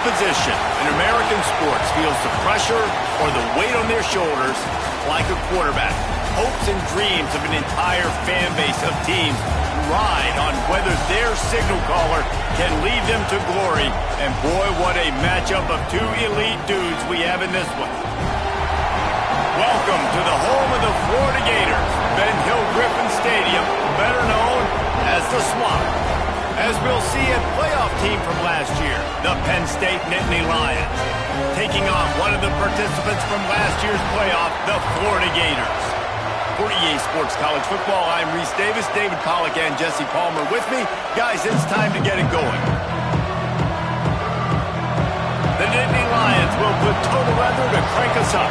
position in American sports feels the pressure or the weight on their shoulders like a quarterback. Hopes and dreams of an entire fan base of teams ride on whether their signal caller can lead them to glory. And boy, what a matchup of two elite dudes we have in this one. Welcome to the home of the Florida Gators, Ben Hill Griffin Stadium, better known as the Swamp. As we'll see, a playoff team from last year, the Penn State Nittany Lions, taking on one of the participants from last year's playoff, the Florida Gators. For EA Sports College Football, I'm Reese Davis, David Pollack, and Jesse Palmer with me. Guys, it's time to get it going. The Nittany Lions will put total weather to crank us up.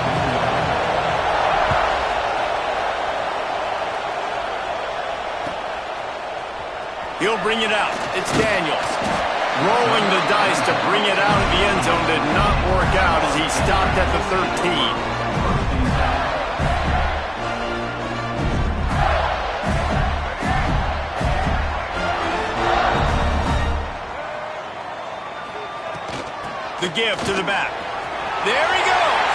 He'll bring it out. It's Daniels. Rolling the dice to bring it out of the end zone did not work out as he stopped at the 13. The give to the back. There he goes.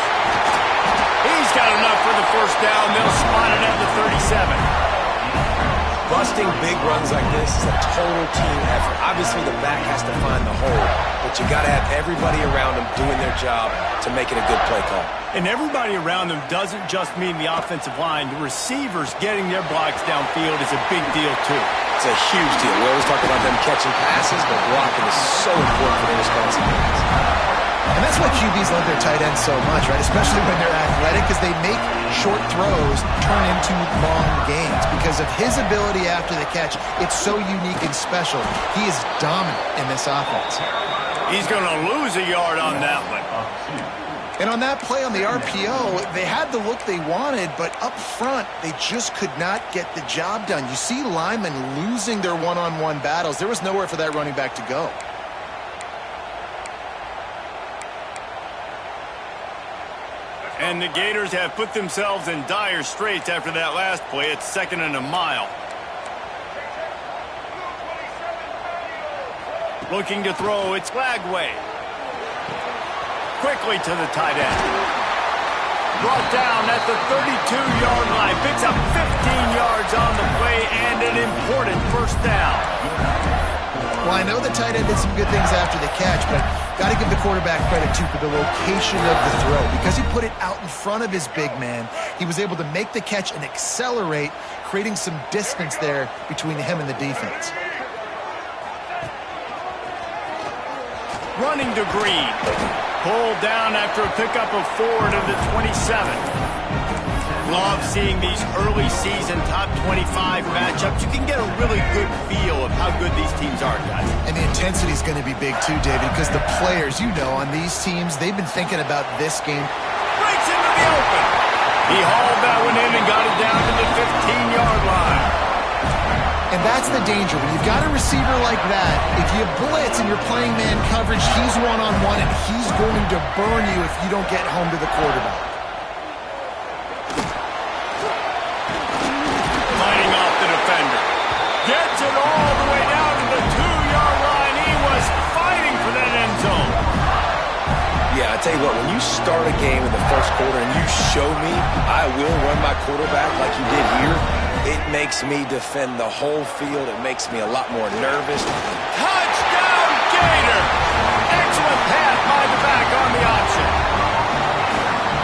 He's got enough for the first down. They'll spot it at the 37. Busting big runs like this is a total team effort. Obviously, the back has to find the hole, but you got to have everybody around him doing their job to make it a good play call. And everybody around them doesn't just mean the offensive line. The receivers getting their blocks downfield is a big deal, too. It's a huge deal. We always talk about them catching passes, but blocking is so important for their responsibilities. And that's why QBs love their tight ends so much, right? Especially when they're athletic, because they make short throws turn into long gains. Because of his ability after the catch, it's so unique and special. He is dominant in this offense. He's going to lose a yard on that one. And on that play on the RPO, they had the look they wanted, but up front, they just could not get the job done. You see linemen losing their one-on-one battles. There was nowhere for that running back to go. And the Gators have put themselves in dire straits after that last play. It's 2nd and a mile. Looking to throw, it's Lagway. Quickly to the tight end. Brought down at the 32-yard line. Picks up 15 yards on the play and an important first down. Well, I know the tight end did some good things after the catch, but got to give the quarterback credit, too, for the location of the throw. Because he put it out in front of his big man, he was able to make the catch and accelerate, creating some distance there between him and the defense. Running to Green. Pulled down after a pickup of 4 to the 27. Love seeing these early season top 25 matchups. You can get a really good feel of how good these teams are, guys. And the intensity is going to be big too, David, because the players, you know, on these teams, they've been thinking about this game. Breaks into the open. He hauled that one in and got it down to the 15-yard line. And that's the danger. When you've got a receiver like that, if you blitz and you're playing man coverage, he's one-on-one, and he's going to burn you if you don't get home to the quarterback. Gets it all the way down to the 2-yard line. He was fighting for that end zone. Yeah, I tell you what, when you start a game in the first quarter and you show me I will run my quarterback like you did here, it makes me defend the whole field. It makes me a lot more nervous. Touchdown, Gator! Excellent pass by the back on the option.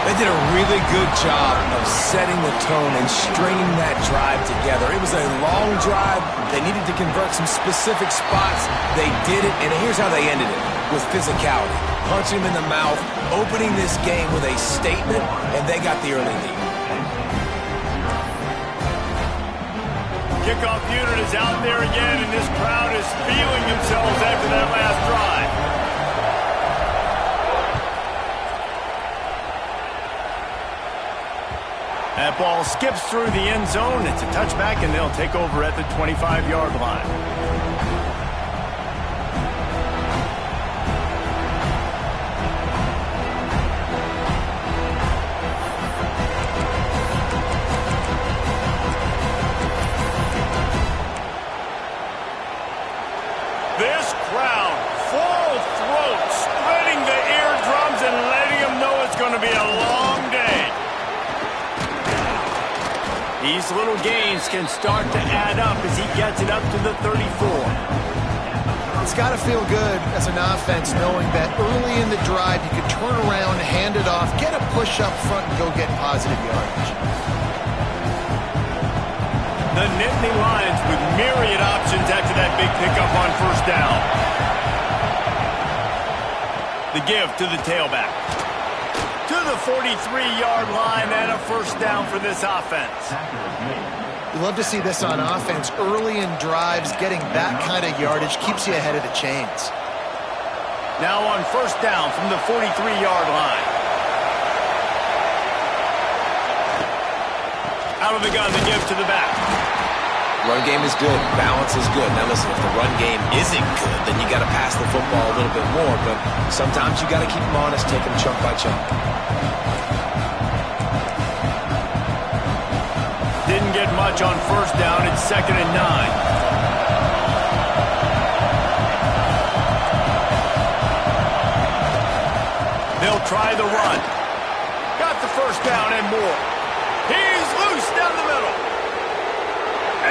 They did a really good job of setting the tone and stringing that drive together. It was a long drive. They needed to convert some specific spots. They did it, and here's how they ended it, with physicality. Punching him in the mouth, opening this game with a statement, and they got the early lead. Kickoff unit is out there again, and this crowd is feeling themselves after that last drive. That ball skips through the end zone. It's a touchback, and they'll take over at the 25-yard line. This crowd, full throat, spreading These little gains can start to add up as he gets it up to the 34. It's got to feel good as an offense knowing that early in the drive you can turn around, hand it off, get a push up front, and go get positive yardage. The Nittany Lions with myriad options after that big pickup on first down. The give to the tailback. To the 43-yard line and a first down for this offense. You love to see this on offense. Early in drives, getting that kind of yardage keeps you ahead of the chains. Now on first down from the 43-yard line. Out of the gun, the give to the back. Run game is good. Balance is good. Now listen, if the run game isn't good, then you got to pass the football a little bit more. But sometimes you got to keep them honest, take them chunk by chunk. Didn't get much on first down. It's 2nd and 9. They'll try the run. Got the first down and more. He's loose down the middle.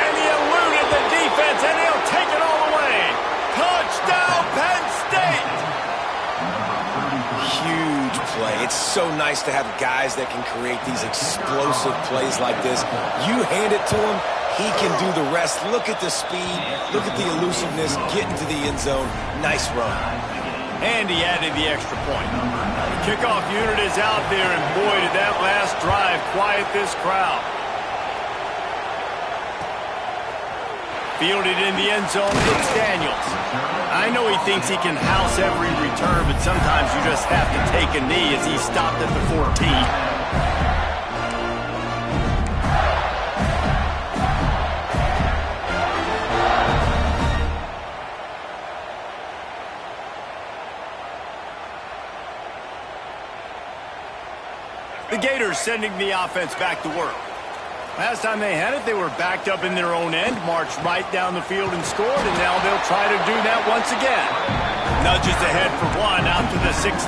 And he eluded the defense, and he'll take it all away. Touchdown, Penn State! Huge play. It's so nice to have guys that can create these explosive plays like this. You hand it to him, he can do the rest. Look at the speed. Look at the elusiveness. Get into the end zone. Nice run. And he added the extra point. The kickoff unit is out there, and boy, did that last drive quiet this crowd. Fielded in the end zone, it's Daniels. I know he thinks he can house every return, but sometimes you just have to take a knee as he stopped at the 14. The Gators sending the offense back to work. Last time they had it, they were backed up in their own end, marched right down the field and scored, and now they'll try to do that once again. Nudges ahead for one out to the 16.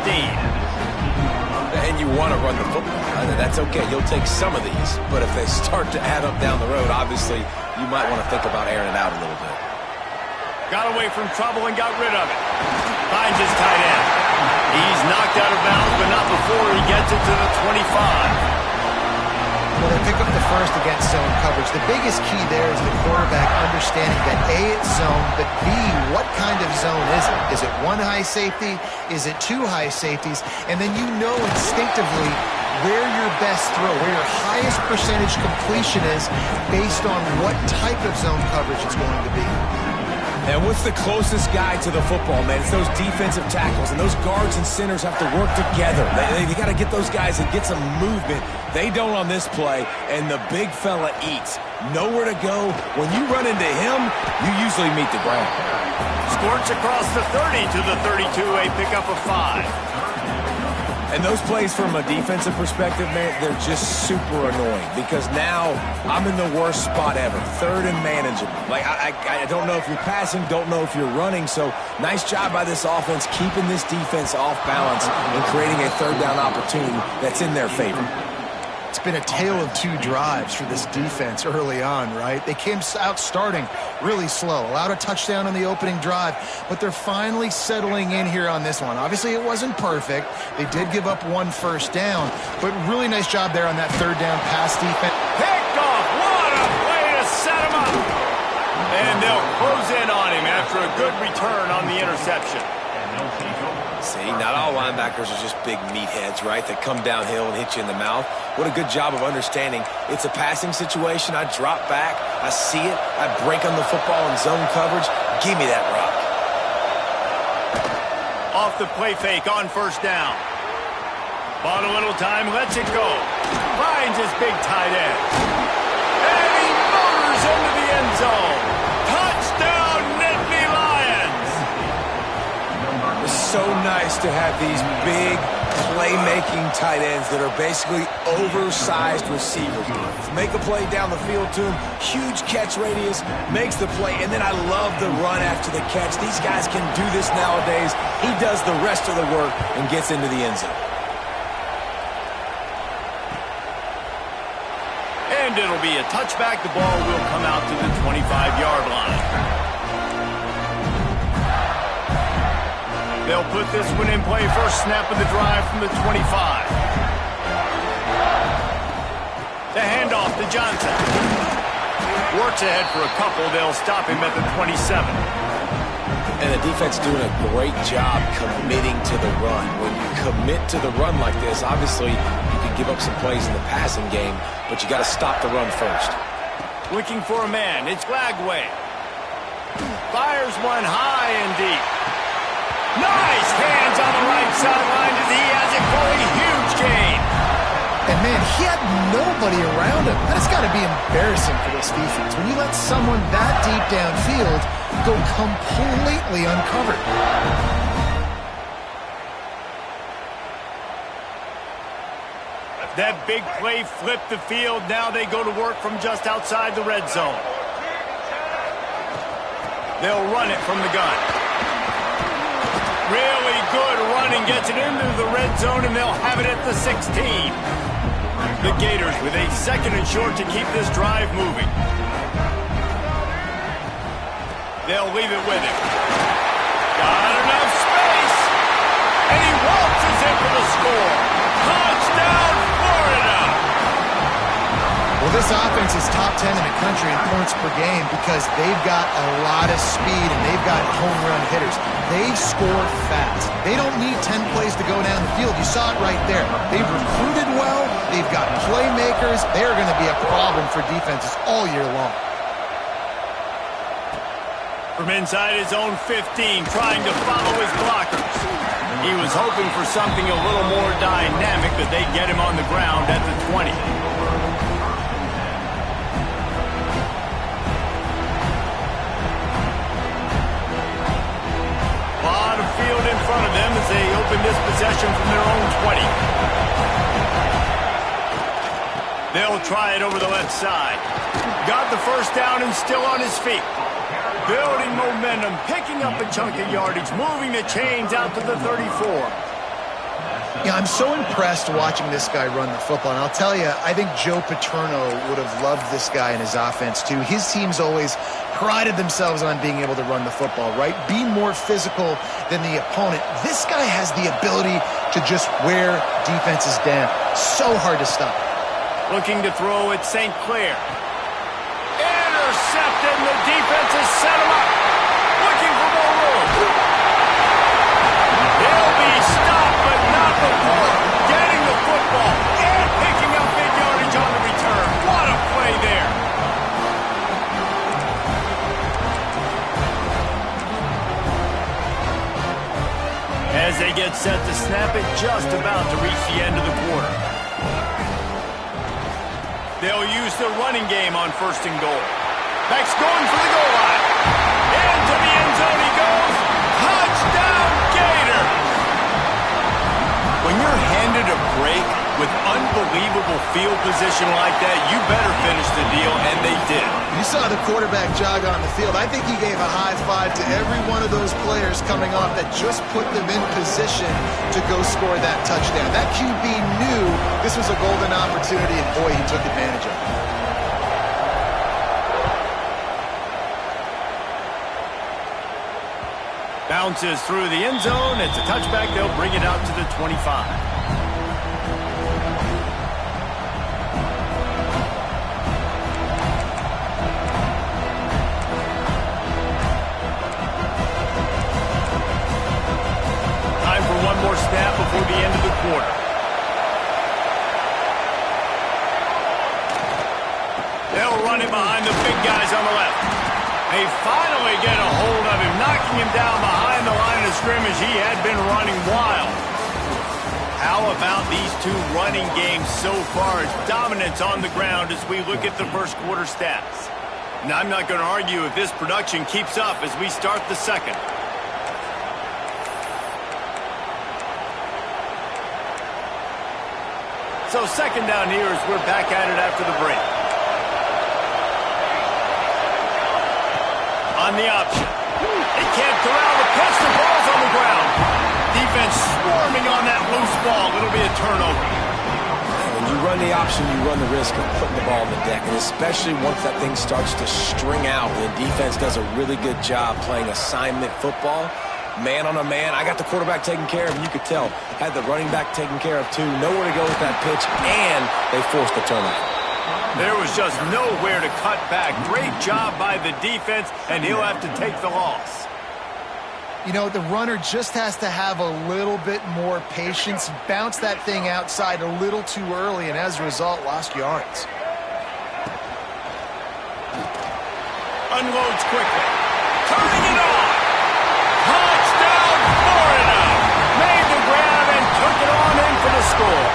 And you want to run the football. That's okay. You'll take some of these. But if they start to add up down the road, obviously, you might want to think about airing it out a little bit. Got away from trouble and got rid of it. Finds his tight end. He's knocked out of bounds, but not before he gets it to the 25. Well, they pick up the first against zone coverage. The biggest key there is the quarterback understanding that A, it's zone, but B, what kind of zone is it? Is it one high safety? Is it two high safeties? And then you know instinctively where your best throw, where your highest percentage completion is based on what type of zone coverage it's going to be. And what's the closest guy to the football, man? It's those defensive tackles, and those guards and centers have to work together. They got to get those guys and get some movement. They don't on this play, and the big fella eats. Nowhere to go. When you run into him, you usually meet the ground. Squirts across the 30 to the 32, a pickup of 5. And those plays from a defensive perspective, man, they're just super annoying because now I'm in the worst spot ever. 3rd and manageable. Like, I don't know if you're passing, don't know if you're running. So nice job by this offense keeping this defense off balance and creating a 3rd down opportunity that's in their favor. It's been a tale of two drives for this defense early on, right? They came out starting really slow, allowed a touchdown on the opening drive, but they're finally settling in here on this one. Obviously, it wasn't perfect. They did give up one first down, but really nice job there on that 3rd down pass defense. Picked off. What a way to set him up. And they'll close in on him after a good return on the interception. See, not all linebackers are just big meatheads, right, that come downhill and hit you in the mouth. What a good job of understanding. It's a passing situation. I drop back. I see it. I break on the football in zone coverage. Give me that rock. Off the play fake on first down. Bought a little time, lets it go. Finds his big tight end. And he motors into the end zone. Touchdown, Nittany Lions! It's so nice to have these big playmaking tight ends that are basically oversized receivers. Make a play down the field to him, huge catch radius, makes the play, and then I love the run after the catch. These guys can do this nowadays. He does the rest of the work and gets into the end zone. And And it'll be a touchback. The ball will come out to the 25-yard line. They'll put this one in play. First snap of the drive from the 25. The handoff to Johnson. Works ahead for a couple. They'll stop him at the 27. And the defense doing a great job committing to the run. When you commit to the run like this, obviously you can give up some plays in the passing game, but you got to stop the run first. Looking for a man. It's Glagway. Fires one high and deep. Nice hands on the right sideline as he has it for a huge gain. And, man, he had nobody around him. That has got to be embarrassing for this defense. When you let someone that deep downfield go completely uncovered. That big play flipped the field. Now they go to work from just outside the red zone. They'll run it from the gun. Really good running. Gets it into the red zone, and they'll have it at the 16. The Gators with a second and short to keep this drive moving. They'll leave it with him. Got enough space. And he waltzes in for the score. Touchdown, Florida. Well, this offense is top 10 in the country in points per game because they've got a lot of speed and they've got home run hitters. They score fast. They don't need 10 plays to go down the field. You saw it right there. They've recruited well. They've got playmakers. They're going to be a problem for defenses all year long. From inside his own 15, trying to follow his blockers. He was hoping for something a little more dynamic, but they get him on the ground at the 20. A lot of field in front of them as they open this possession from their own 20. They'll try it over the left side. Got the first down and still on his feet. Building momentum, picking up a chunk of yardage, moving the chains out to the 34. Yeah, I'm so impressed watching this guy run the football. And I'll tell you, I think Joe Paterno would have loved this guy in his offense too. His teams always prided themselves on being able to run the football, right? Be more physical than the opponent. This guy has the ability to just wear defenses down. So hard to stop. Looking to throw at St. Clair. Intercepted, and the defense has set him up. Looking for more room. He'll be stopped, but not before getting the football and picking up big yardage on the return. What a play there. As they get set to snap it, just about to reach the end of the quarter. They'll use their running game on first and goal. Beck's going for the goal line. Into the end zone he goes. Touchdown, Gator! When you're handed a break with unbelievable field position like that, you better finish the deal, and they did. You saw the quarterback jog on the field. I think he gave a high five to every one of those players coming off that just put them in position to go score that touchdown. That QB knew this was a golden opportunity, and boy, he took advantage of it. Bounces through the end zone. It's a touchback. They'll bring it out to the 25. Snap before the end of the quarter. They'll run it behind the big guys on the left. They finally get a hold of him, knocking him down behind the line of scrimmage. He had been running wild. How about these two running games so far? Dominance on the ground as we look at the first quarter stats. Now, I'm not going to argue if this production keeps up as we start the second. So second down here as we're back at it after the break. On the option. They can't corral the pitch. The ball's on the ground. Defense swarming on that loose ball. It'll be a turnover. When you run the option, you run the risk of putting the ball on the deck, and especially once that thing starts to string out, the defense does a really good job playing assignment football. Man on a man, I got the quarterback taken care of, and you could tell, had the running back taken care of too, nowhere to go with that pitch, and they forced the turnover. There was just nowhere to cut back. Great job by the defense, and he'll have to take the loss. You know, the runner just has to have a little bit more patience, bounce that thing outside a little too early, and as a result, lost yards. Unloads quickly. Turning it on. Touchdown, Florida. Made the grab and took it on in for the score.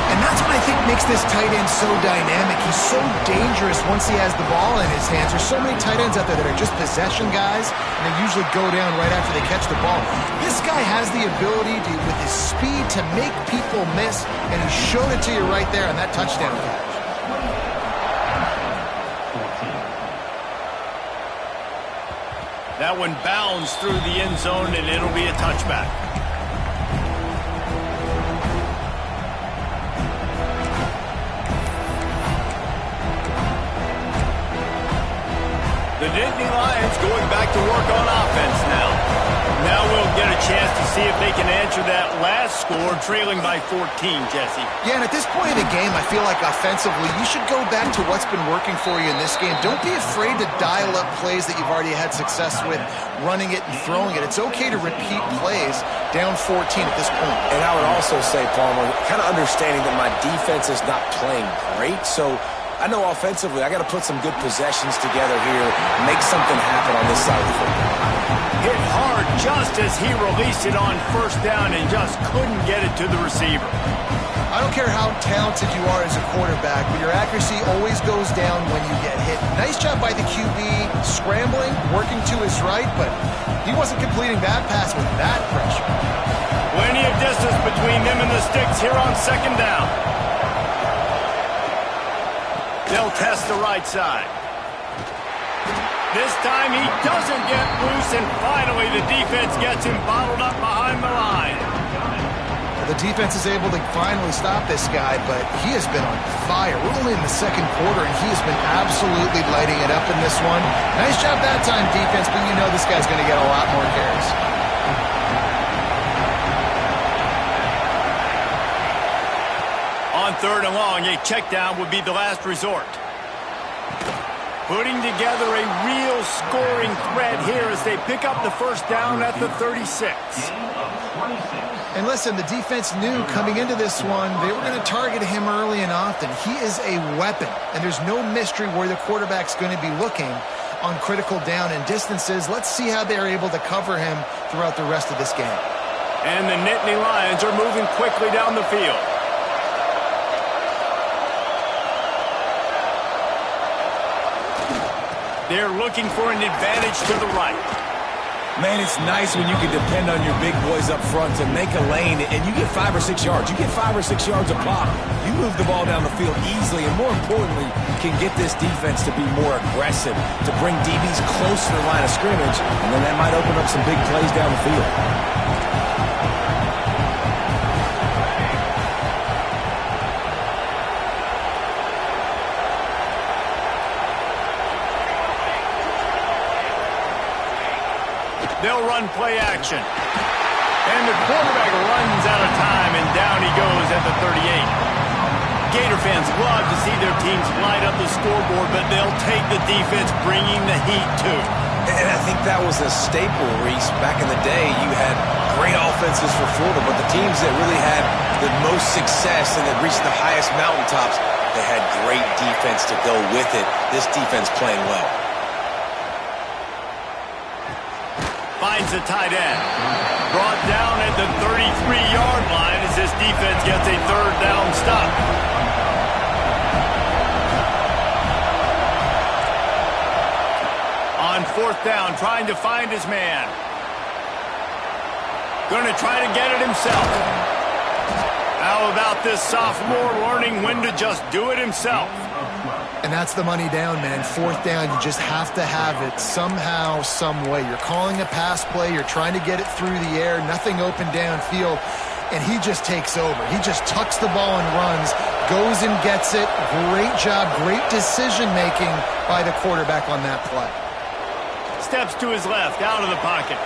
And that's what I think makes this tight end so dynamic. He's so dangerous once he has the ball in his hands. There's so many tight ends out there that are just possession guys, and they usually go down right after they catch the ball. This guy has the ability to, with his speed, to make people miss, and he showed it to you right there on that touchdown catch. That one bounds through the end zone, and it'll be a touchback. The Nittany Lions going back to work on offense now. Now we'll get a chance to see if they can answer that last score, trailing by 14, Jesse. Yeah, and at this point of the game, I feel like offensively, you should go back to what's been working for you in this game. Don't be afraid to dial up plays that you've already had success with, running it and throwing it. It's okay to repeat plays down 14 at this point. And I would also say, Palmer, kind of understanding that my defense is not playing great, so I know offensively I got to put some good possessions together here, make something happen on this side of the football. Hit hard just as he released it on first down and just couldn't get it to the receiver. I don't care how talented you are as a quarterback, but your accuracy always goes down when you get hit. Nice job by the QB scrambling, working to his right, but he wasn't completing that pass with that pressure. Plenty of distance between them and the sticks here on second down. They'll test the right side. This time he doesn't get loose, and finally the defense gets him bottled up behind the line. The defense is able to finally stop this guy, but he has been on fire. We're only in the second quarter, and he has been absolutely lighting it up in this one. Nice job that time, defense, but you know this guy's going to get a lot more carries. On third and long, a check down would be the last resort. Putting together a real scoring threat here as they pick up the first down at the 36. And listen, the defense knew coming into this one, they were going to target him early and often. He is a weapon, and there's no mystery where the quarterback's going to be looking on critical down and distances. Let's see how they're able to cover him throughout the rest of this game. And the Nittany Lions are moving quickly down the field. They're looking for an advantage to the right. Man, it's nice when you can depend on your big boys up front to make a lane, and you get 5 or 6 yards. You get 5 or 6 yards a pop. You move the ball down the field easily, and more importantly, can get this defense to be more aggressive, to bring DBs close to the line of scrimmage, and then that might open up some big plays down the field. They'll run play action. And the quarterback runs out of time, and down he goes at the 38. Gator fans love to see their teams light up the scoreboard, but they'll take the defense bringing the heat too. And I think that was a staple, Reese. Back in the day, you had great offenses for Florida, but the teams that really had the most success and that reached the highest mountaintops, they had great defense to go with it. This defense playing well. Finds the tight end. Brought down at the 33-yard line as this defense gets a third down stop. On fourth down, trying to find his man. Going to try to get it himself. How about this sophomore learning when to just do it himself? And that's the money down, man. Fourth down, you just have to have it somehow, some way. You're calling a pass play. You're trying to get it through the air. Nothing open downfield. and he just takes over. He just tucks the ball and runs, goes and gets it. Great job, great decision-making by the quarterback on that play. Steps to his left, out of the pocket.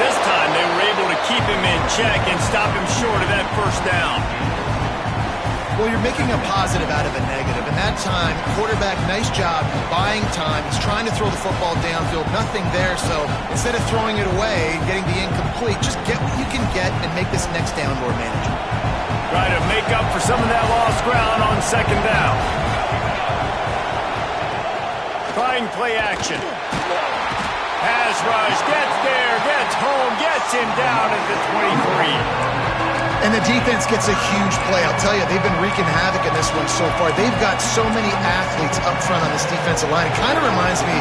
This time they were able to keep him in check and stop him short of that first down. Well, you're making a positive out of a negative. And that time, quarterback, nice job buying time. He's trying to throw the football downfield. Nothing there, so instead of throwing it away and getting the incomplete, just get what you can get and make this next down more manageable. Try to make up for some of that lost ground on second down. Trying play action. Pass rush, gets there, gets home, gets him down at the 23. And the defense gets a huge play. I'll tell you, they've been wreaking havoc in this one so far. They've got so many athletes up front on this defensive line. It kind of reminds me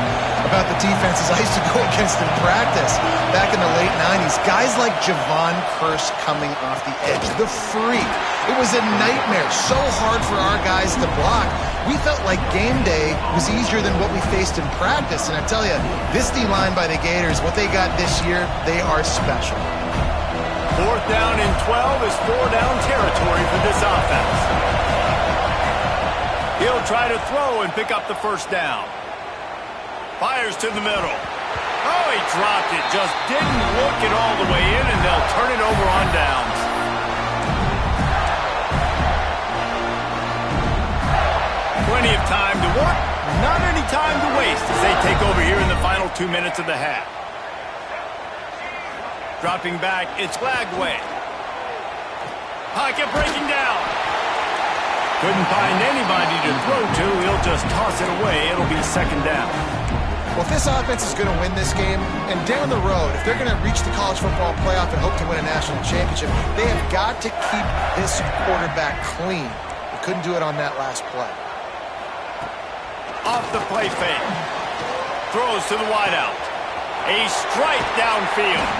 about the defenses I used to go against in practice back in the late 90s. Guys like Javon Curse coming off the edge. The freak. It was a nightmare. So hard for our guys to block. We felt like game day was easier than what we faced in practice. And I tell you, this D-line by the Gators, what they got this year, they are special. 4th down and 12 is 4-down territory for this offense. He'll try to throw and pick up the first down. Fires to the middle. Oh, he dropped it. Just didn't look it all the way in, and they'll turn it over on downs. Plenty of time to work. Not any time to waste as they take over here in the final 2 minutes of the half. Dropping back, it's Glagway. Pocket breaking down. Couldn't find anybody to throw to. He'll just toss it away. It'll be second down. Well, if this offense is going to win this game, and down the road, if they're going to reach the college football playoff and hope to win a national championship, they have got to keep this quarterback clean. They couldn't do it on that last play. Off the play fake. Throws to the wideout. A strike downfield.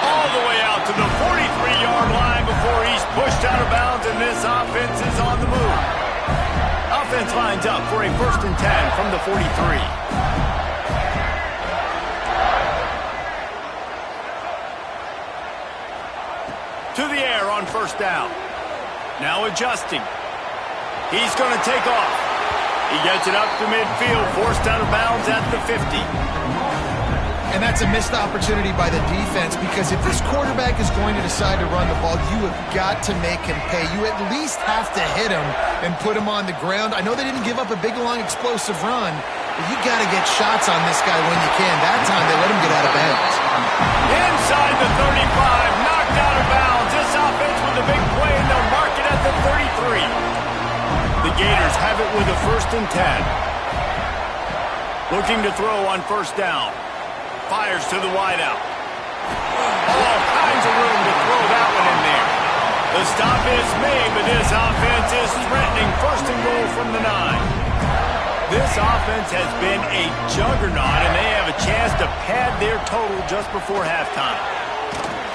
All the way out to the 43-yard line before he's pushed out of bounds, and this offense is on the move. Offense lines up for a 1st and 10 from the 43. To the air on 1st down. Now adjusting. He's going to take off. He gets it up to midfield, forced out of bounds at the 50. And that's a missed opportunity by the defense, because if this quarterback is going to decide to run the ball, you have got to make him pay. You at least have to hit him and put him on the ground. I know they didn't give up a big, long, explosive run, but you got to get shots on this guy when you can. That time, they let him get out of bounds. Inside the 35, knocked out of bounds. This offense with a big play, and they'll mark it at the 33. The Gators have it with a 1st and 10. Looking to throw on 1st down. Fires to the wideout. All kinds of room to throw that one in there. The stop is made, but this offense is threatening 1st and goal from the 9. This offense has been a juggernaut, and they have a chance to pad their total just before halftime.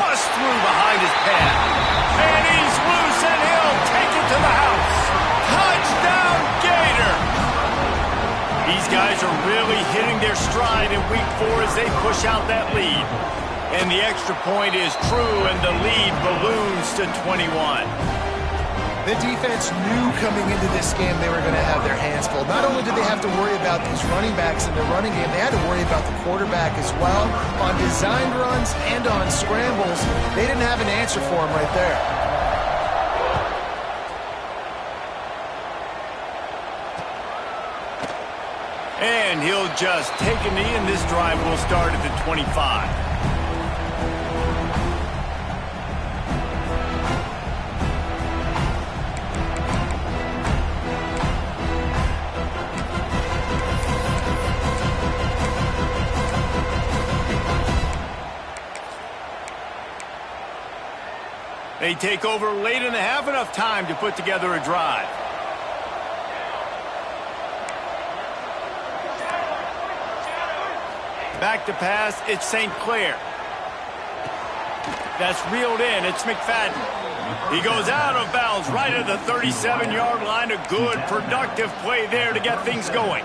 Bust through behind his pad. And he's loose, and he'll take it to the house. Touchdown, Gator! These guys are really hitting their stride in week 4 as they push out that lead. And the extra point is true, and the lead balloons to 21. The defense knew coming into this game they were going to have their hands full. Not only did they have to worry about these running backs in the running game, they had to worry about the quarterback as well. On designed runs and on scrambles, they didn't have an answer for him right there. And he'll just take a knee, and this drive will start at the 25. They take over late in the half, enough time to put together a drive. Back to pass, it's St. Clair. That's reeled in, it's McFadden. He goes out of bounds right at the 37-yard line. A good, productive play there to get things going.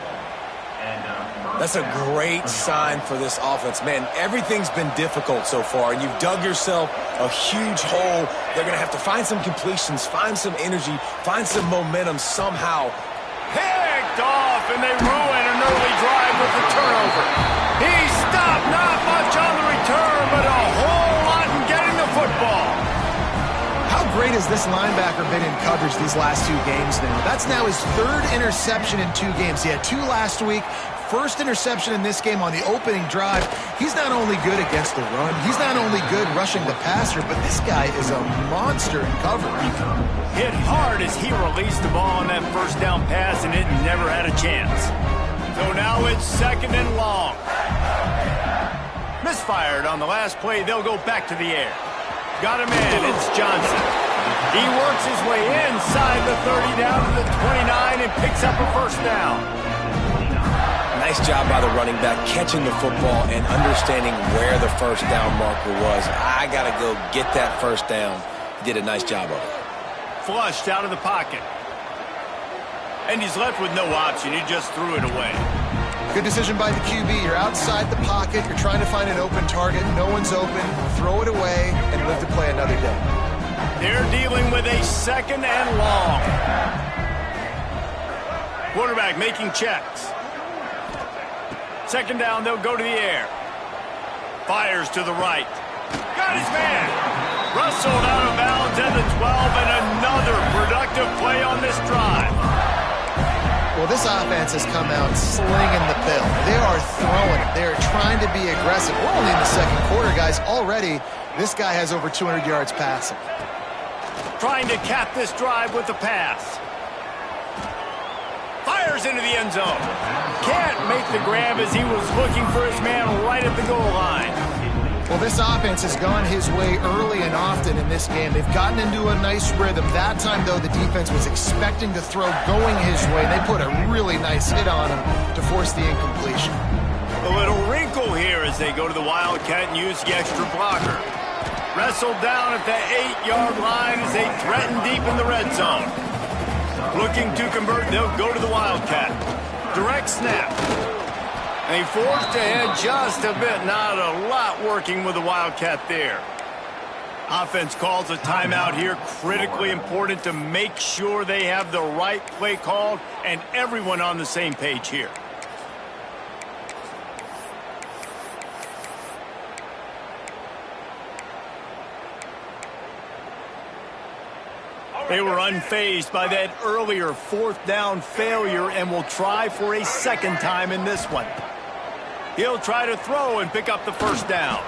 That's a great sign for this offense. Man, everything's been difficult so far, and you've dug yourself a huge hole. They're going to have to find some completions, find some energy, find some momentum somehow. Picked off, and they ruin an early drive with the turnover. He stopped, not much on the return, but a whole lot in getting the football. How great has this linebacker been in coverage these last 2 games now? That's now his 3rd interception in 2 games. He had 2 last week. First interception in this game on the opening drive. He's not only good against the run, he's not only good rushing the passer, but this guy is a monster in coverage. Hit hard as he released the ball on that first down pass, and it never had a chance. So now it's 2nd and long. Misfired on the last play. They'll go back to the air. Got him in. It's Johnson. He works his way inside the 30 down to the 29 and picks up a first down. Nice job by the running back catching the football and understanding where the first down marker was. I got to go get that first down. He did a nice job of it. Flushed out of the pocket. And he's left with no option. He just threw it away. Good decision by the QB. You're outside the pocket. You're trying to find an open target. No one's open. Throw it away and live to play another day. They're dealing with a 2nd and long. Quarterback making checks. 2nd down, they'll go to the air. Fires to the right. Got his man. Rustled out of bounds at the 12, and another productive play on this drive. Well, this offense has come out slinging the pill. They are throwing it. They are trying to be aggressive. We're only in the 2nd quarter, guys. Already, this guy has over 200 yards passing. Trying to cap this drive with a pass. Fires into the end zone. Can't make the grab as he was looking for his man right at the goal line. Well, this offense has gone his way early and often in this game. They've gotten into a nice rhythm. That time, though, the defense was expecting the throw going his way. They put a really nice hit on him to force the incompletion. A little wrinkle here as they go to the Wildcat and use the extra blocker. Wrestled down at the 8-yard line as they threaten deep in the red zone. Looking to convert, they'll go to the Wildcat. Direct snap. They forced ahead just a bit. Not a lot working with the Wildcat there. Offense calls a timeout here. Critically important to make sure they have the right play called and everyone on the same page here. They were unfazed by that earlier 4th down failure and will try for a 2nd time in this one. He'll try to throw and pick up the first down.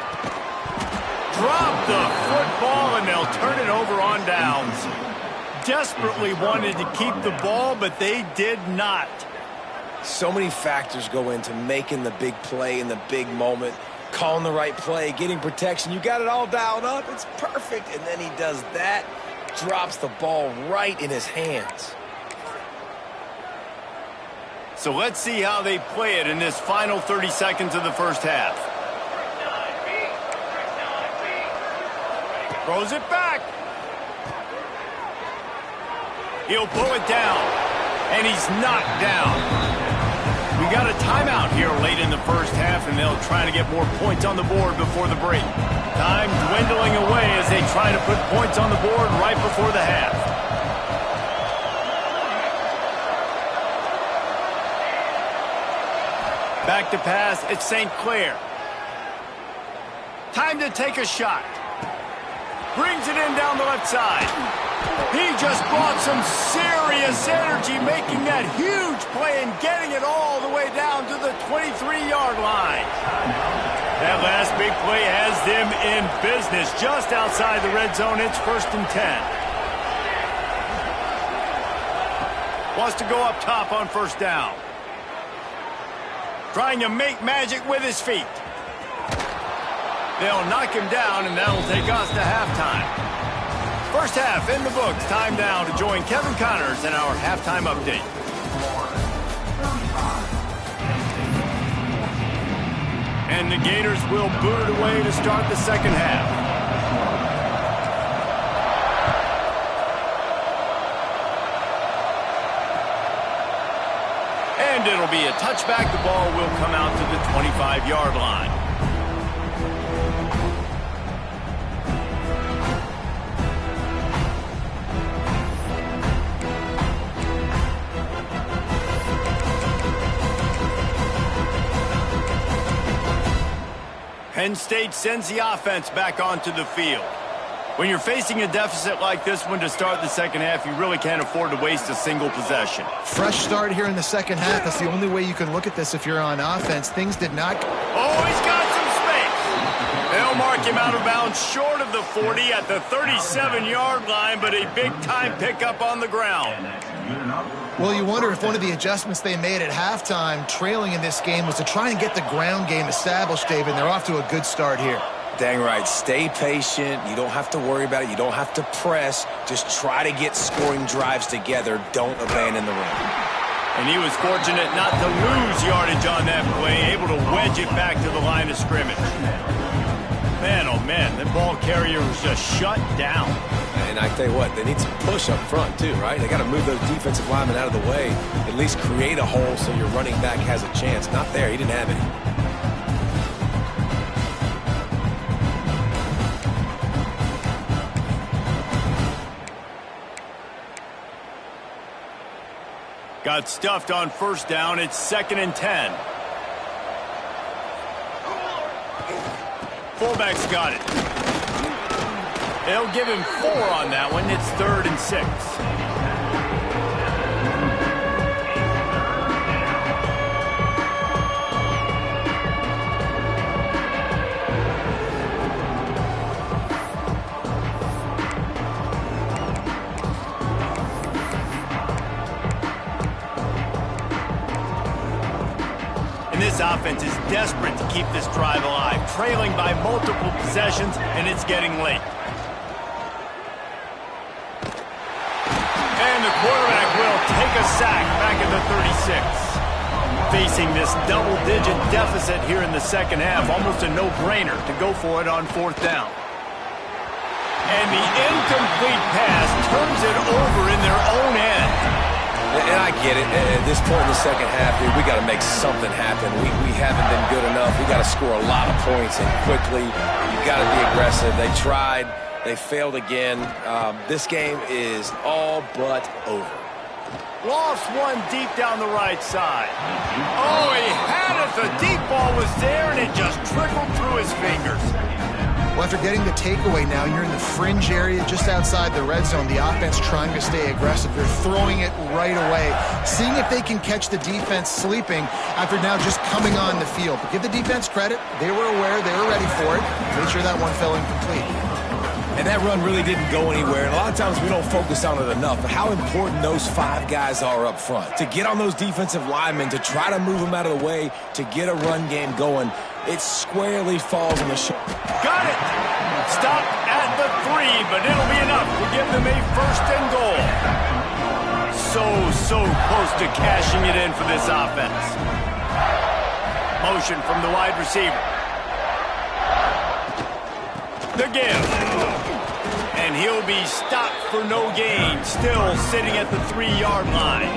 Drop the football and they'll turn it over on downs. Desperately wanted to keep the ball, but they did not. So many factors go into making the big play in the big moment. Calling the right play, getting protection. You got it all dialed up. It's perfect. And then he does that. Drops the ball right in his hands. So let's see how they play it in this final 30 seconds of the first half. Throws it back. He'll pull it down. And he's knocked down. We got a timeout here late in the first half, and they'll try to get more points on the board before the break. Time dwindling away as they try to put points on the board right before the half. Back to pass, it's St. Clair. Time to take a shot. Brings it in down the left side. He just brought some serious energy, making that huge play and getting it all the way down to the 23-yard line. That last big play has them in business just outside the red zone. It's 1st and 10. Wants to go up top on first down. Trying to make magic with his feet. They'll knock him down, and that'll take us to halftime. First half in the books. Time now to join Kevin Connors in our halftime update. And the Gators will boot it away to start the second half. And And it'll be a touchback. The ball will come out to the 25-yard line. Penn State sends the offense back onto the field. When you're facing a deficit like this one to start the second half, you really can't afford to waste a single possession. Fresh start here in the second half. That's the only way you can look at this if you're on offense. Things did not... Oh, he's got some space. They'll mark him out of bounds short of the 40 at the 37-yard line, but a big-time pickup on the ground. Well, you wonder if one of the adjustments they made at halftime, trailing in this game, was to try and get the ground game established, David. They're off to a good start here. Dang right. Stay patient. You don't have to worry about it. You don't have to press. Just try to get scoring drives together. Don't abandon the run. And he was fortunate not to lose yardage on that play, able to wedge it back to the line of scrimmage. Man, oh man, the ball carrier was just shut down. And I tell you what, they need some push up front too, right? They got to move those defensive linemen out of the way, at least create a hole so your running back has a chance. Not there. He didn't have any. Got stuffed on first down. It's 2nd and 10. Fullback's got it. They'll give him 4 on that one. It's 3rd and 6. This offense is desperate to keep this drive alive, trailing by multiple possessions, and it's getting late. And the quarterback will take a sack back at the 36. Facing this double-digit deficit here in the second half, almost a no-brainer to go for it on 4th down. And the incomplete pass turns it over in their own end. And I get it. At this point in the second half, we got to make something happen. We haven't been good enough. We got to score a lot of points and quickly. You got to be aggressive. They tried. They failed again. This game is all but over. Lost one deep down the right side. Oh, he had it. The deep ball was there, and it just trickled through his fingers. Well, after getting the takeaway now, you're in the fringe area just outside the red zone. The offense trying to stay aggressive. They're throwing it right away, seeing if they can catch the defense sleeping after now just coming on the field. But give the defense credit. They were aware. They were ready for it. Made sure that one fell incomplete. And that run really didn't go anywhere. And a lot of times we don't focus on it enough. But how important those 5 guys are up front. To get on those defensive linemen, to try to move them out of the way, to get a run game going, it squarely falls on the shoulder. Got it! Stop at the 3, but it'll be enough to give them a 1st and goal. So close to cashing it in for this offense. Motion from the wide receiver. The give. And he'll be stopped for no gain, still sitting at the 3-yard line.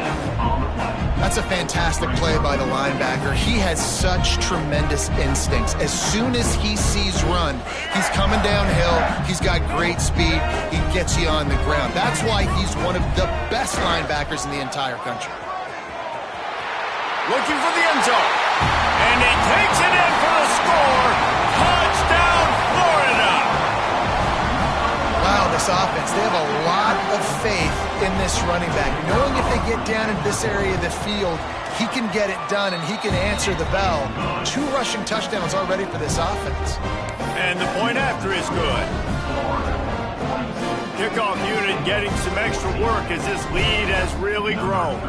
That's a fantastic play by the linebacker. He has such tremendous instincts. As soon as he sees run, he's coming downhill. He's got great speed. He gets you on the ground. That's why he's one of the best linebackers in the entire country. Looking for the end zone. And he takes it in for the score. Touchdown, Florida! Wow, this offense, they have a lot of faith in this running back. Knowing if they get down in this area of the field, he can get it done and he can answer the bell. 2 rushing touchdowns already for this offense. And the point after is good. Kickoff unit getting some extra work as this lead has really grown.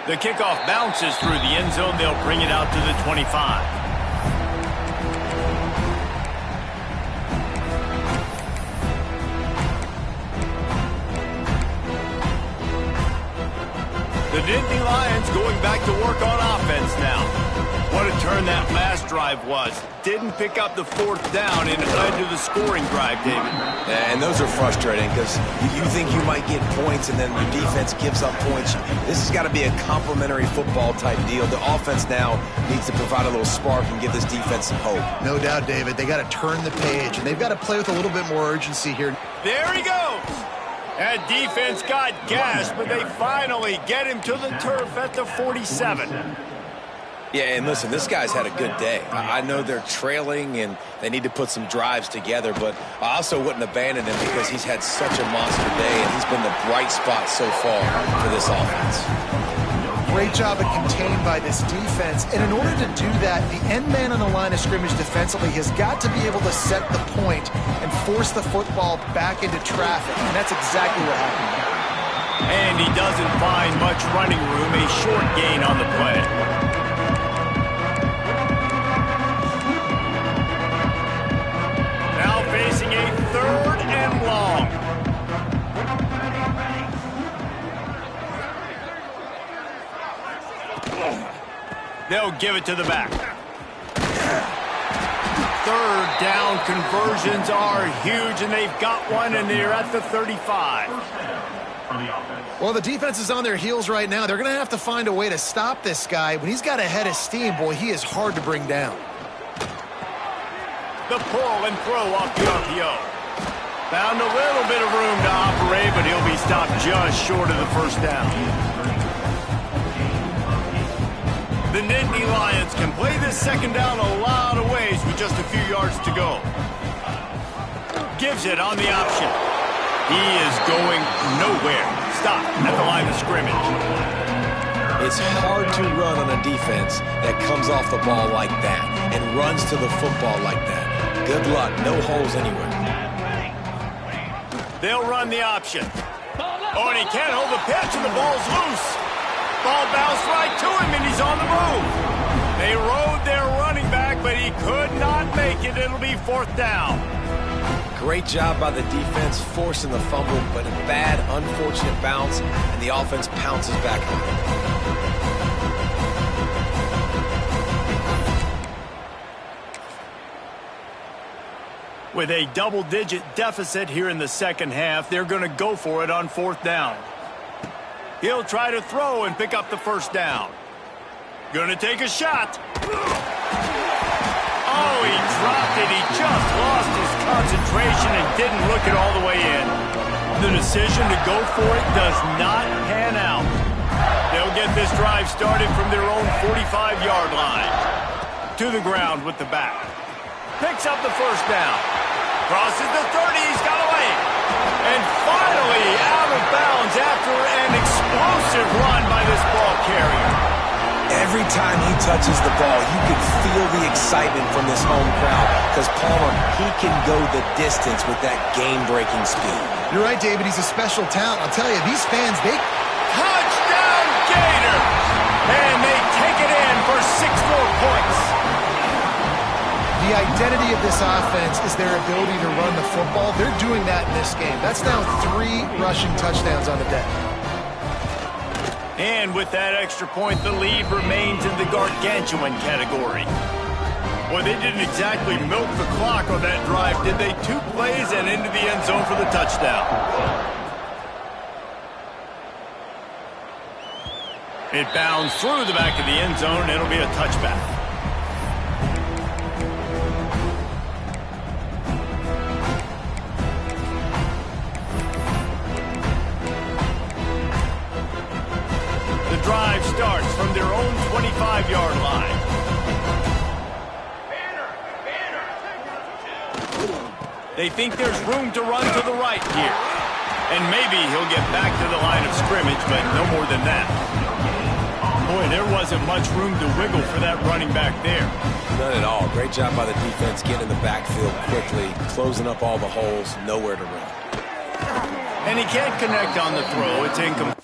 The kickoff bounces through the end zone. They'll bring it out to the 25. The Nittany Lions going back to work on offense now. What a turn. return that last drive was. Didn't pick up the fourth down, and it led to the scoring drive, David. And those are frustrating because you think you might get points, and then your defense gives up points. This has got to be a complementary football type deal. The offense now needs to provide a little spark and give this defense some hope. No doubt, David. They got to turn the page, and they've got to play with a little bit more urgency here. There he goes. That defense got gashed, but they finally get him to the turf at the 47. Yeah, and listen, this guy's had a good day. I know they're trailing and they need to put some drives together, but I also wouldn't abandon him because he's had such a monster day, and he's been the bright spot so far for this offense. Great job of contained by this defense, and in order to do that, the end man on the line of scrimmage defensively has got to be able to set the point and force the football back into traffic, and that's exactly what happened. And he doesn't find much running room, a short gain on the play. Now facing a 3rd and long. They'll give it to the back. 3rd down conversions are huge, and they've got one, and they're at the 35. Well, the defense is on their heels right now. They're going to have to find a way to stop this guy. When he's got a head of steam, boy, he is hard to bring down. The pull and throw off the RPO. Found a little bit of room to operate, but he'll be stopped just short of the first down. The Nittany Lions can play this second down a lot of ways with just a few yards to go. Gives it on the option. He is going nowhere. Stop at the line of scrimmage. It's hard to run on a defense that comes off the ball like that and runs to the football like that. Good luck. No holes anywhere. They'll run the option. Oh, and he can't hold the pitch, and the ball's loose. Ball bounced right to him, and he's on the move. They rode their running back, but he could not make it. It'll be 4th down. Great job by the defense forcing the fumble, but a bad, unfortunate bounce, and the offense pounces back on it. With a double-digit deficit here in the second half, they're going to go for it on 4th down. He'll try to throw and pick up the first down. Gonna take a shot. Oh, he dropped it. He just lost his concentration and didn't look it all the way in. The decision to go for it does not pan out. They'll get this drive started from their own 45-yard line. To the ground with the back. Picks up the first down. Crosses the 30. He's got away. And finally out of bounds after an explosive run by this ball carrier. Every time he touches the ball, you can feel the excitement from this home crowd because Palmer, he can go the distance with that game-breaking speed. You're right, David. He's a special talent. I'll tell you, these fans, they... Touchdown Gators! And they take it in for 6 more points. The identity of this offense is their ability to run the football. They're doing that in this game. That's now 3 rushing touchdowns on the day. And with that extra point, the lead remains in the gargantuan category. Well, they didn't exactly milk the clock on that drive, did they? 2 plays and into the end zone for the touchdown. It bounds through the back of the end zone, and it'll be a touchback. Drive starts from their own 25-yard line. They think there's room to run to the right here. And maybe he'll get back to the line of scrimmage, but no more than that. Boy, there wasn't much room to wiggle for that running back there. None at all. Great job by the defense getting in the backfield quickly, closing up all the holes, nowhere to run. And he can't connect on the throw. It's incomplete.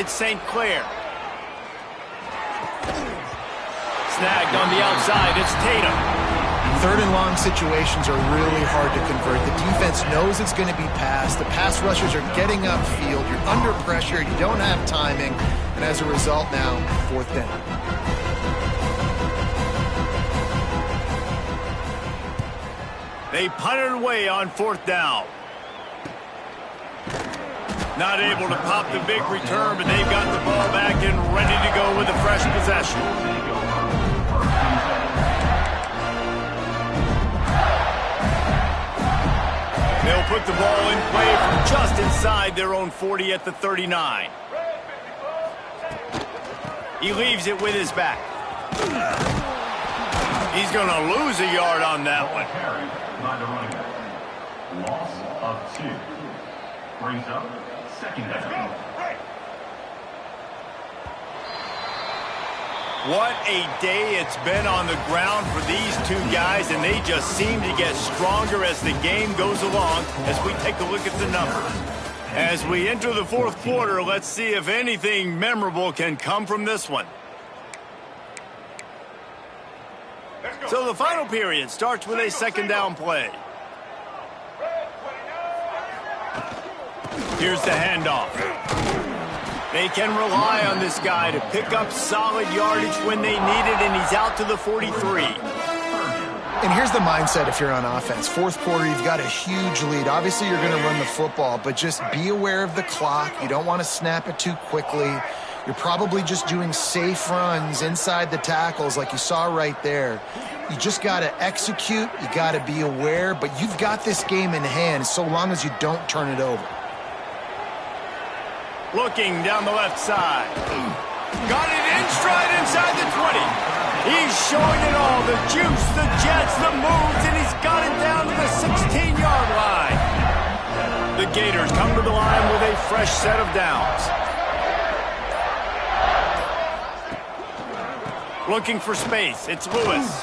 It's St. Clair. Snagged on the outside. It's Tatum. Third and long situations are really hard to convert. The defense knows it's going to be passed. The pass rushers are getting upfield. You're under pressure. You don't have timing. And as a result now, fourth down. They punted away on fourth down. Not able to pop the big return, but they've got the ball back and ready to go with a fresh possession. They'll put the ball in play from just inside their own 40 at the 39. He leaves it with his back. He's going to lose a yard on that one. Loss of 2. Brings up second down. What a day it's been on the ground for these two guys, and they just seem to get stronger as the game goes along as we take a look at the numbers. As we enter the fourth quarter, let's see if anything memorable can come from this one. So the final period starts with a second down play. Here's the handoff. They can rely on this guy to pick up solid yardage when they need it, and he's out to the 43. And here's the mindset if you're on offense. Fourth quarter, you've got a huge lead. Obviously, you're going to run the football, but just be aware of the clock. You don't want to snap it too quickly. You're probably just doing safe runs inside the tackles like you saw right there. You just got to execute. You got to be aware, but you've got this game in hand so long as you don't turn it over. Looking down the left side. Got it in stride inside the 20. He's showing it all. The juice, the jets, the moves, and he's got it down to the 16-yard line. The Gators come to the line with a fresh set of downs. Looking for space. It's Lewis.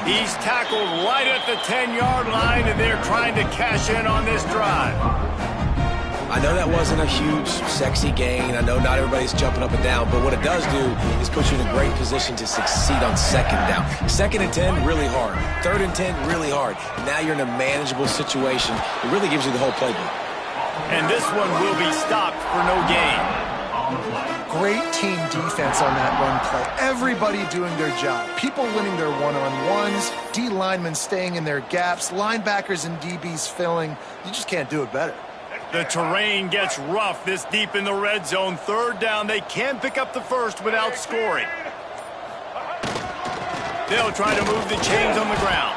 He's tackled right at the 10-yard line, and they're trying to cash in on this drive. I know that wasn't a huge, sexy gain. I know not everybody's jumping up and down, but what it does do is put you in a great position to succeed on second down. Second and 10, really hard. Third and 10, really hard. Now you're in a manageable situation. It really gives you the whole playbook. And this one will be stopped for no gain. Great team defense on that run play. Everybody doing their job. People winning their one-on-ones, D linemen staying in their gaps, linebackers and DBs filling. You just can't do it better. The terrain gets rough this deep in the red zone. Third down, they can't pick up the first without scoring. They'll try to move the chains on the ground.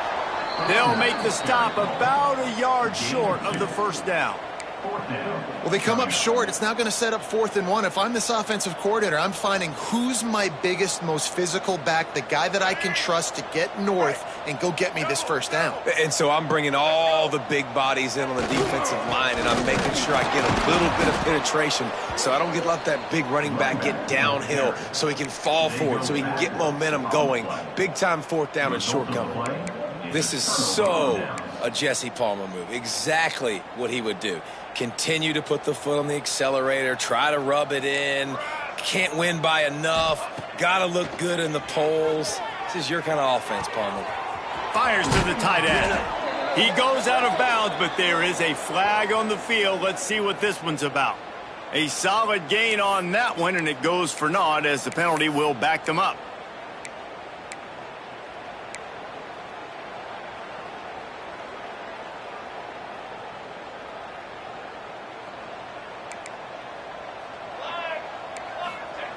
They'll make the stop about a yard short of the first down. Well, they come up short. It's now going to set up 4th and 1. If I'm this offensive coordinator, I'm finding who's my biggest, most physical back, the guy that I can trust to get north and go get me this first down. And so I'm bringing all the big bodies in on the defensive line, and I'm making sure I get a little bit of penetration so I don't let that big running back get downhill so he can fall forward, so he can get momentum going. Big-time 4th down and short coming. This is so a Jesse Palmer move. Exactly what he would do. Continue to put the foot on the accelerator, try to rub it in, can't win by enough, gotta look good in the polls. This is your kind of offense, Palmer. Fires to the tight end. He goes out of bounds, but there is a flag on the field. Let's see what this one's about. A solid gain on that one, and it goes for naught as the penalty will back them up.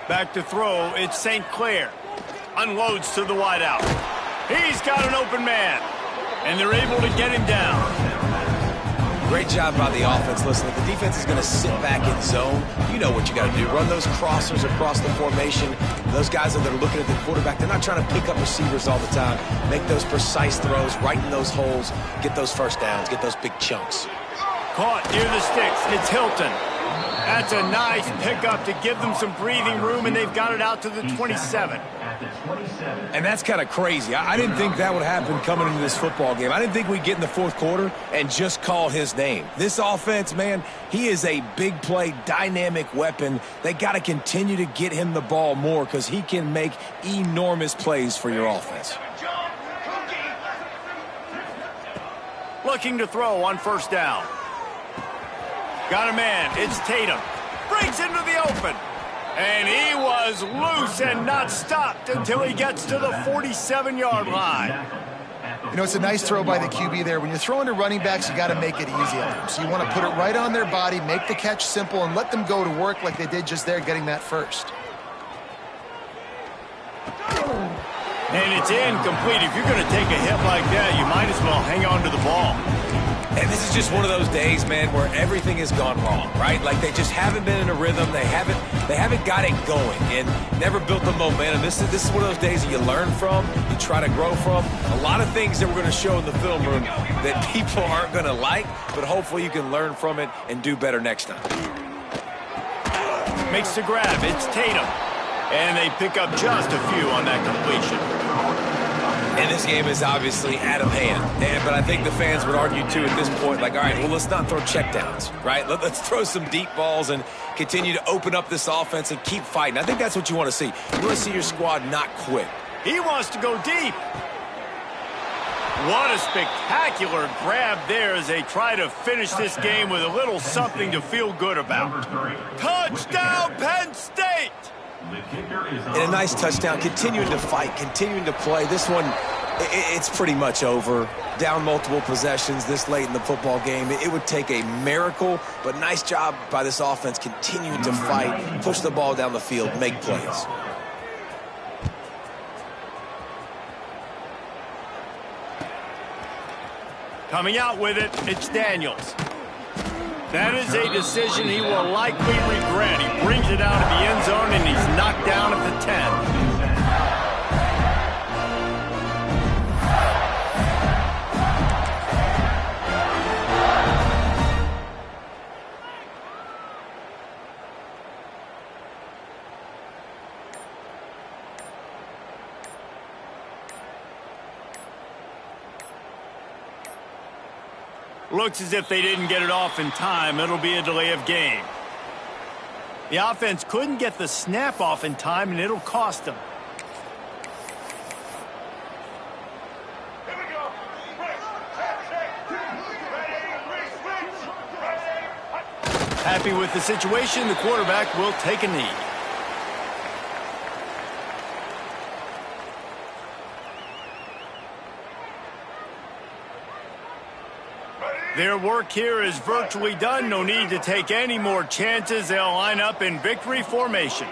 Back to throw, it's St. Clair. Unloads to the wideout. He's got an open man, and they're able to get him down. Great job by the offense. Listen, if the defense is going to sit back in zone, you know what you got to do. Run those crossers across the formation. Those guys that are looking at the quarterback, they're not trying to pick up receivers all the time. Make those precise throws, right in those holes, get those first downs, get those big chunks. Caught near the sticks. It's Hilton. That's a nice pickup to give them some breathing room, and they've got it out to the 27. the 27. And that's kind of crazy. I didn't think that would happen coming into this football game. I didn't think we'd get in the fourth quarter and just call his name. This offense, man, he is a big play, dynamic weapon. They got to continue to get him the ball more because he can make enormous plays for your offense. Looking to throw on first down. Got a man. It's Tatum. Breaks into the open. And he was loose and not stopped until he gets to the 47-yard line. You know, it's a nice throw by the QB there. When you're throwing to running backs, you got to make it easy on them. So you want to put it right on their body, make the catch simple, and let them go to work like they did just there, getting that first. And it's incomplete. If you're going to take a hit like that, you might as well hang on to the ball. And this is just one of those days, man, where everything has gone wrong, right? Like they just haven't been in a rhythm. They haven't got it going and never built the momentum. This is one of those days that you learn from, you try to grow from. A lot of things that we're going to show in the film room that people aren't going to like, but hopefully you can learn from it and do better next time. Makes the grab. It's Tatum. And they pick up just a few on that completion. And this game is obviously out of hand. But I think the fans would argue, too, at this point, like, all right, well, let's not throw checkdowns, right? Let's throw some deep balls and continue to open up this offense and keep fighting. I think that's what you want to see. You want to see your squad not quit. He wants to go deep. What a spectacular grab there as they try to finish this game with a little something to feel good about. Touchdown, Penn State! And a nice touchdown, continuing to fight, continuing to play. This one, it's pretty much over. Down multiple possessions this late in the football game. It would take a miracle, but nice job by this offense continuing to fight, push the ball down the field, make plays. Coming out with it, it's Daniels. That is a decision he will likely regret. He brings it out of the end zone, and he's knocked down at the 10. Looks as if they didn't get it off in time. It'll be a delay of game. The offense couldn't get the snap off in time, and it'll cost them. Happy with the situation, the quarterback will take a knee. Their work here is virtually done. No need to take any more chances. They'll line up in victory formation.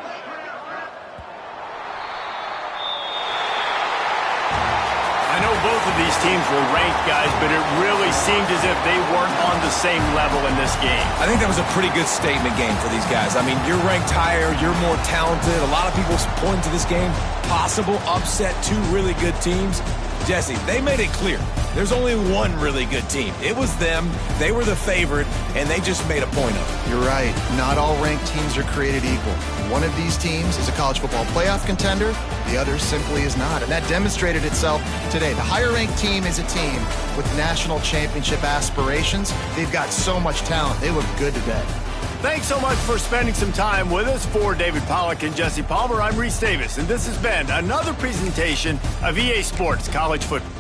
I know both of these teams were ranked, guys, but it really seemed as if they weren't on the same level in this game. I think that was a pretty good statement game for these guys. I mean, you're ranked higher, you're more talented. A lot of people point to this game, possible upset, two really good teams. Jesse, they made it clear. There's only one really good team. It was them. They were the favorite, and they just made a point of it. You're right. Not all ranked teams are created equal. One of these teams is a college football playoff contender. The other simply is not, and that demonstrated itself today. The higher-ranked team is a team with national championship aspirations. They've got so much talent. They look good today. Thanks so much for spending some time with us. For David Pollack and Jesse Palmer, I'm Reese Davis, and this has been another presentation of EA Sports College Football.